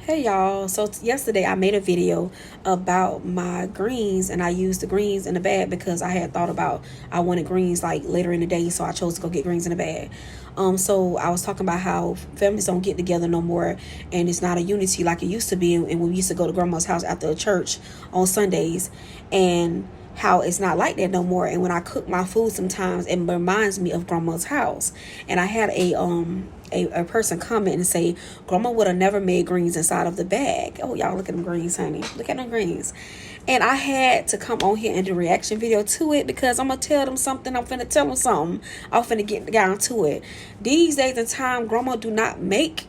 Hey y'all, so yesterday I made a video about my greens, and I used the greens in the bag because I had thought about I wanted greens like later in the day, so I chose to go get greens in the bag. So I was talking about how families don't get together no more, and it's not a unity like it used to be, and when we used to go to grandma's house after church on Sundays, and how it's not like that no more. And when I cook my food, sometimes it reminds me of grandma's house. And I had a person comment and say, grandma would have never made greens inside of the bag. Oh, y'all, look at them greens, honey. Look at them greens. And I had to come on here and do a reaction video to it because I'm going to tell them something. I'm finna tell them something. I'm finna get down to it. These days and time, grandma do not make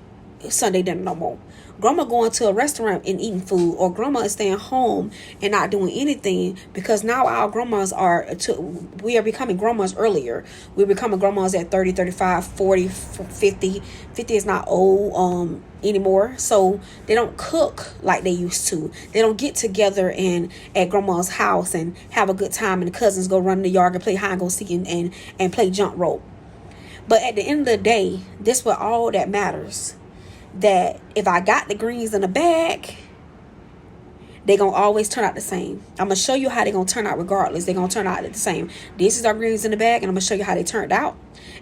Sunday dinner no more. Grandma going to a restaurant and eating food, or grandma is staying home and not doing anything, because now our grandmas we are becoming grandmas earlier. We're becoming grandmas at 30, 35, 40, 50. 50 is not old anymore, so they don't cook like they used to. They don't get together and at grandma's house and have a good time, and the cousins go run in the yard and play hide and go seek and play jump rope. But at the end of the day, this what all that matters. That if I got the greens in the bag, they gonna always turn out the same. I'm gonna show you how they gonna turn out regardless. They gonna turn out the same. This is our greens in the bag, and I'm gonna show you how they turned out.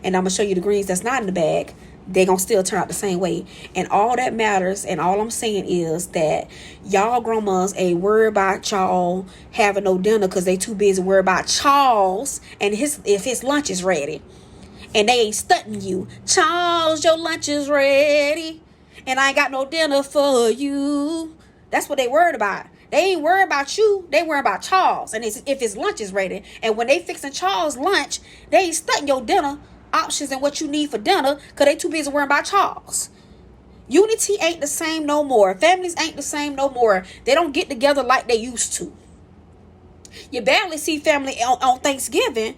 And I'm gonna show you the greens that's not in the bag. They gonna still turn out the same way. And all that matters, and all I'm saying is that y'all grandmas ain't worried about y'all having no dinner because they too busy worried about Charles and if his lunch is ready. And they ain't stunting you. Charles, your lunch is ready. And I ain't got no dinner for you. That's what they worried about. They ain't worried about you. They worried about Charles. And if his lunch is ready. And when they fixing Charles' lunch, they ain't stunting your dinner options and what you need for dinner, because they too busy worrying about Charles. Unity ain't the same no more. Families ain't the same no more. They don't get together like they used to. You barely see family on Thanksgiving.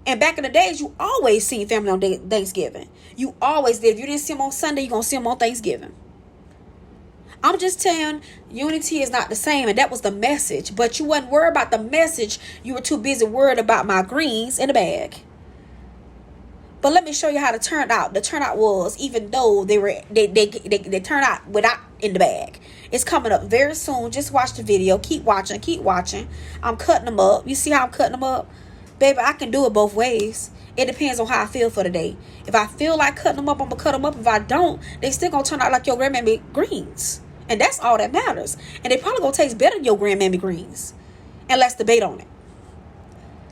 And back in the days, you always seen family on Thanksgiving. You always did. If you didn't see them on Sunday, you're going to see them on Thanksgiving. I'm just telling, unity is not the same. And that was the message. But you wasn't worried about the message. You were too busy worried about my greens in the bag. But let me show you how the turnout. The turnout was, even though they turned out without in the bag. It's coming up very soon. Just watch the video. Keep watching. Keep watching. I'm cutting them up. You see how I'm cutting them up? Baby, I can do it both ways. It depends on how I feel for the day. If I feel like cutting them up, I'm going to cut them up. If I don't, they still going to turn out like your grandmammy greens. And that's all that matters. And they probably going to taste better than your grandmammy greens. And let's debate on it.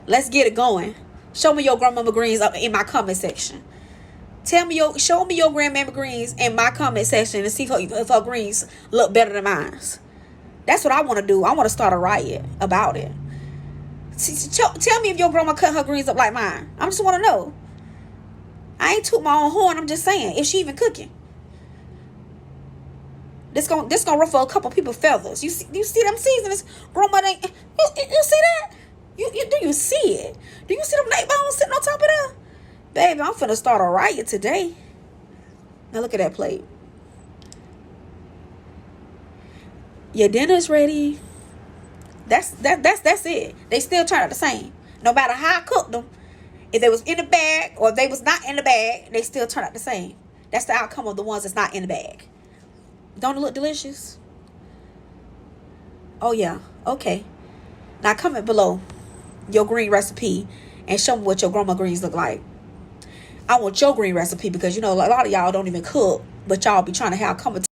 Let's get it going. Show me your grandmama greens up in my comment section. Show me your grandmammy greens in my comment section and see if her greens look better than mine. That's what I want to do. I want to start a riot about it. Tell me if your grandma cut her greens up like mine. I just want to know. I ain't toot my own horn. I'm just saying, if she even cooking. This gonna ruffle a couple people's feathers. You see them seasonings? Grandma ain't. You see that? Do you see it? Do you see them neck bones sitting on top of there? Baby, I'm finna start a riot today. Now look at that plate. Your dinner's ready. That's it. They still turn out the same. No matter how I cooked them, if they was in the bag or if they was not in the bag, they still turn out the same. That's the outcome of the ones that's not in the bag. Don't it look delicious? Oh yeah. Okay. Now comment below your green recipe and show me what your grandma greens look like. I want your green recipe because a lot of y'all don't even cook, but y'all be trying to have conversation